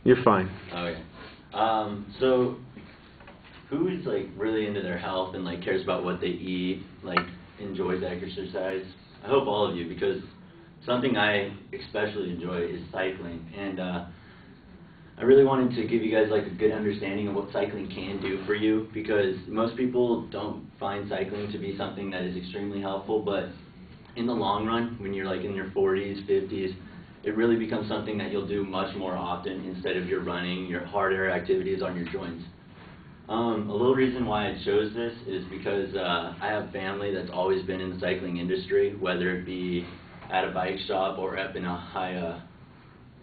You're fine. Okay. So who's like really into their health and like cares about what they eat, like enjoys exercise? I hope all of you, because something I especially enjoy is cycling, and I really wanted to give you guys like a good understanding of what cycling can do for you, because most people don't find cycling to be something that is extremely helpful, but in the long run, when you're like in your 40s, 50s, it really becomes something that you'll do much more often instead of your running, your harder activities on your joints. A little reason why I chose this is because I have family that's always been in the cycling industry, whether it be at a bike shop or up in a high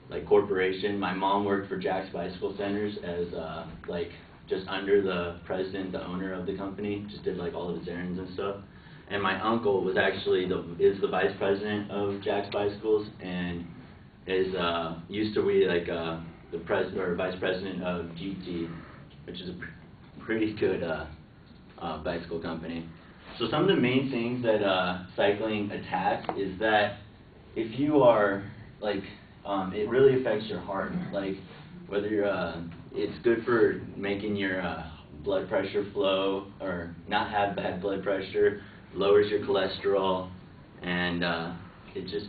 like corporation. My mom worked for Jack's Bicycle Centers as like just under the president, the owner of the company, just did like all of his errands and stuff. And my uncle was actually is the vice president of Jack's Bicycles, and is used to be like the president or vice president of GT, which is a pretty good bicycle company. So some of the main things that cycling attacks is that if you are like it really affects your heart, like whether you're it's good for making your blood pressure flow or not have bad blood pressure, lowers your cholesterol, and it just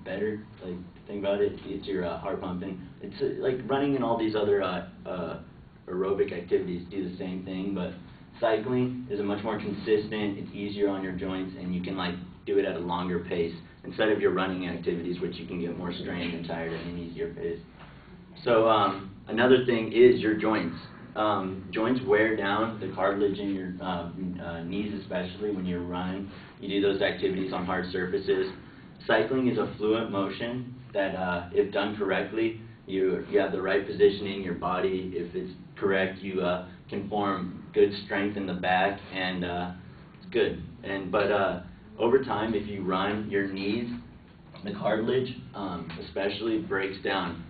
better, like think about it, gets your heart pumping. It's like running and all these other aerobic activities do the same thing, but cycling is a much more consistent, it's easier on your joints, and you can like do it at a longer pace instead of your running activities, which you can get more strained and tired at an easier pace. So another thing is your joints. Joints wear down the cartilage in your knees, especially when you're running. You do those activities on hard surfaces. Cycling is a fluid motion that, if done correctly, you have the right position in your body. If it's correct, you can form good strength in the back, and it's good. But over time, if you run, your knees, the cartilage especially breaks down.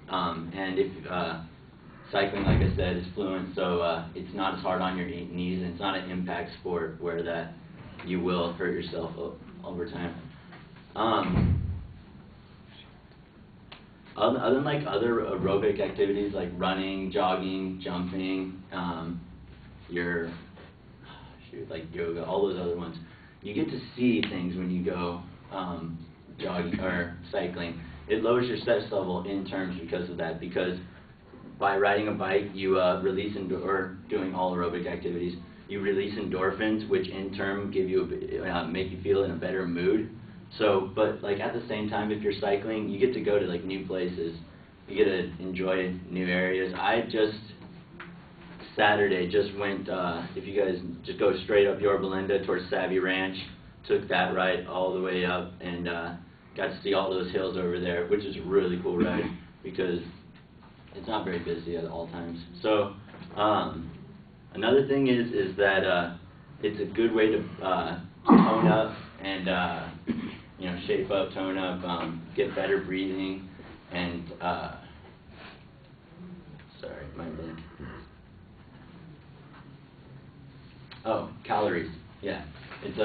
And if cycling, like I said, is fluent, so it's not as hard on your knees, and it's not an impact sport where that you will hurt yourself over time. Other than like other aerobic activities like running, jogging, jumping, like yoga, all those other ones, you get to see things when you go jogging or cycling. It lowers your stress level in terms because of that, because by riding a bike, you release or doing all aerobic activities, you release endorphins, which in turn give you make you feel in a better mood. So, but like at the same time, if you're cycling, you get to go to like new places, you get to enjoy new areas. I just Saturday just went. If you guys just go straight up Yorba Linda towards Savvy Ranch, took that ride all the way up, and got to see all those hills over there, which is a really cool ride because it's not very busy at all times. So another thing is that it's a good way to tone up and you know, shape up, tone up, get better breathing, and sorry, my bad. Oh, calories. Yeah, it's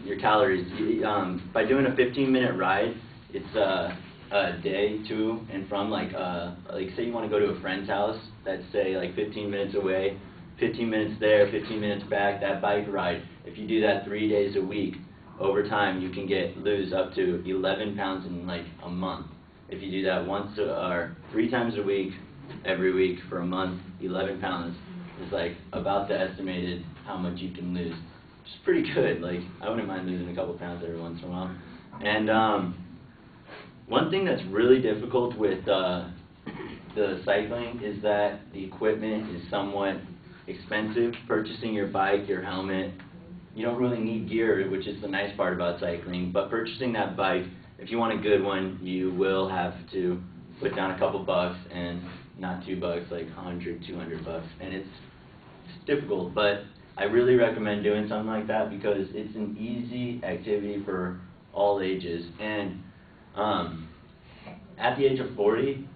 your calories. By doing a 15-minute ride, it's a day to and from, like say you want to go to a friend's house that's say like 15 minutes away, 15 minutes there, 15 minutes back. That bike ride, if you do that 3 days a week, over time you can lose up to 11 pounds in like a month. If you do that once or 3 times a week, every week for a month, 11 pounds is like about the estimated how much you can lose, which is pretty good. Like I wouldn't mind losing a couple pounds every once in a while. And one thing that's really difficult with the cycling is that the equipment is somewhat expensive. Purchasing your bike, your helmet, you don't really need gear, which is the nice part about cycling, but purchasing that bike, if you want a good one, you will have to put down a couple bucks, and not $2, like 100, 200 bucks, and it's difficult, but I really recommend doing something like that because it's an easy activity for all ages. And at the age of 40,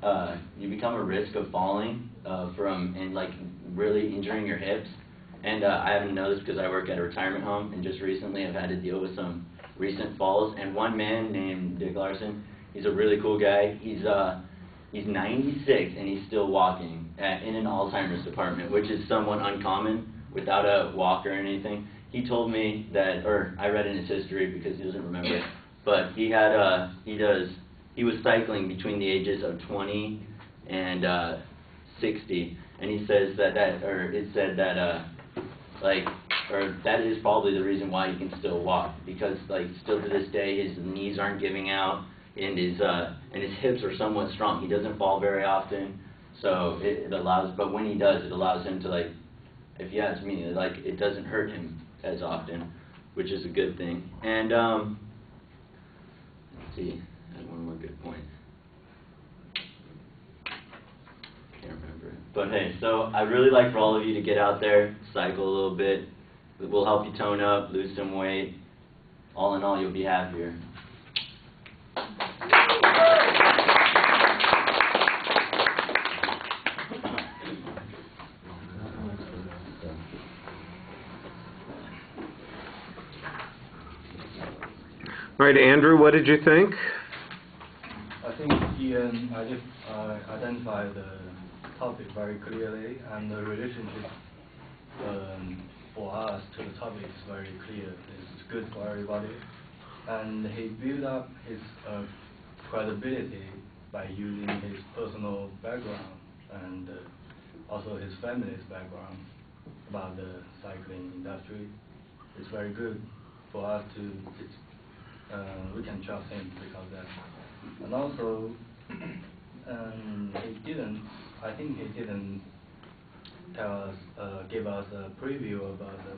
you become a risk of falling and like really injuring your hips. And I haven't noticed because I work at a retirement home, and just recently I've had to deal with some recent falls. And one man named Dick Larson, he's a really cool guy. He's He's 96 and he's still walking in an Alzheimer's department, which is somewhat uncommon without a walker or anything. He told me that, or I read in his history because he doesn't remember it, but he was cycling between the ages of 20 and 60, and he says that that is probably the reason why he can still walk, because like still to this day his knees aren't giving out and his hips are somewhat strong. He doesn't fall very often, so it allows, but when he does, it allows him to, like, if you ask me, like, it doesn't hurt him as often, which is a good thing. And let's see, I had one more good point. Can't remember it. But hey, so I'd really like for all of you to get out there, cycle a little bit. It will help you tone up, lose some weight. All in all, you'll be happier. All right, Andrew, what did you think? I think Ian identified the topic very clearly, and the relationship for us to the topic is very clear. It's good for everybody. And he built up his credibility by using his personal background and also his family's background about the cycling industry. It's very good for us to, we can trust him because of that. And also, I think he didn't tell us, give us a preview about the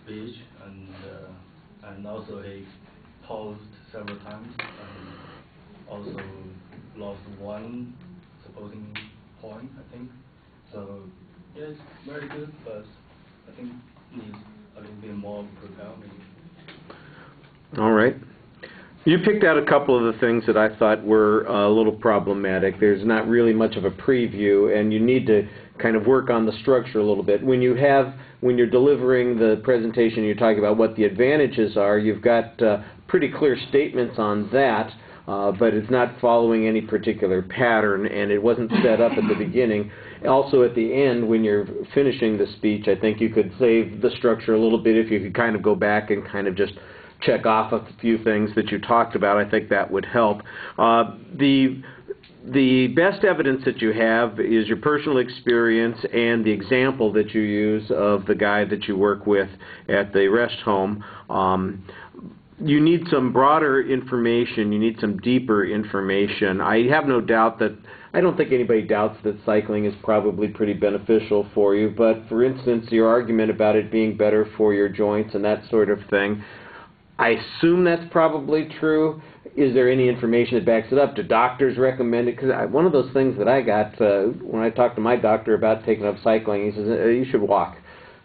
speech, and also he paused several times and also lost one supposing point, I think. So yeah, it's very good, but I think needs a little bit more prepare maybe. All right. You picked out a couple of the things that I thought were a little problematic. There's not really much of a preview, and you need to kind of work on the structure a little bit. When you're delivering the presentation, you're talking about what the advantages are. You've got pretty clear statements on that, but it's not following any particular pattern, and it wasn't set up at the beginning. Also, at the end, when you're finishing the speech, I think you could save the structure a little bit if you could kind of go back and kind of just check off a few things that you talked about. I think that would help. The best evidence that you have is your personal experience and the example that you use of the guy that you work with at the rest home. You need some broader information. You need some deeper information. I have no doubt that, I don't think anybody doubts that cycling is probably pretty beneficial for you, but for instance, your argument about it being better for your joints and that sort of thing, I assume that's probably true. Is there any information that backs it up? Do doctors recommend it? Because one of those things that I got when I talked to my doctor about taking up cycling, he says, you should walk.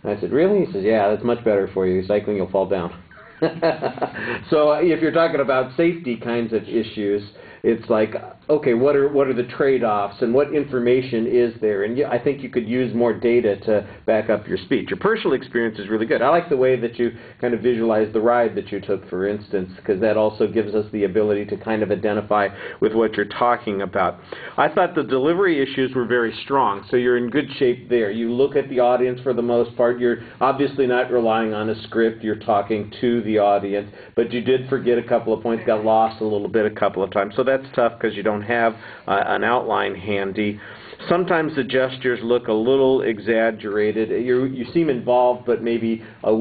And I said, really? He says, yeah, that's much better for you. Cycling, you'll fall down. So if you're talking about safety kinds of issues, it's like, okay, what are the trade-offs and what information is there? And I think you could use more data to back up your speech. Your personal experience is really good. I like the way that you kind of visualize the ride that you took, for instance, because that also gives us the ability to kind of identify with what you're talking about. I thought the delivery issues were very strong, so you're in good shape there. You look at the audience for the most part. You're obviously not relying on a script. You're talking to the audience, but you did forget a couple of points, got lost a little bit a couple of times. So that's tough because you don't have an outline handy. Sometimes the gestures look a little exaggerated. You seem involved, but maybe a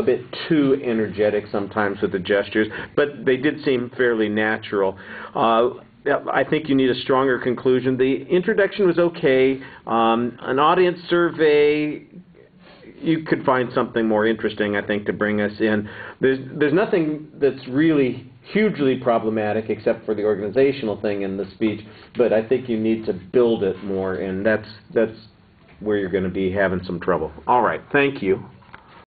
bit too energetic sometimes with the gestures, but they did seem fairly natural. I think you need a stronger conclusion. The introduction was okay. An audience survey, you could find something more interesting, I think, to bring us in. There's nothing that's really hugely problematic except for the organizational thing in the speech, but I think you need to build it more, and that's where you're going to be having some trouble. All right, thank you.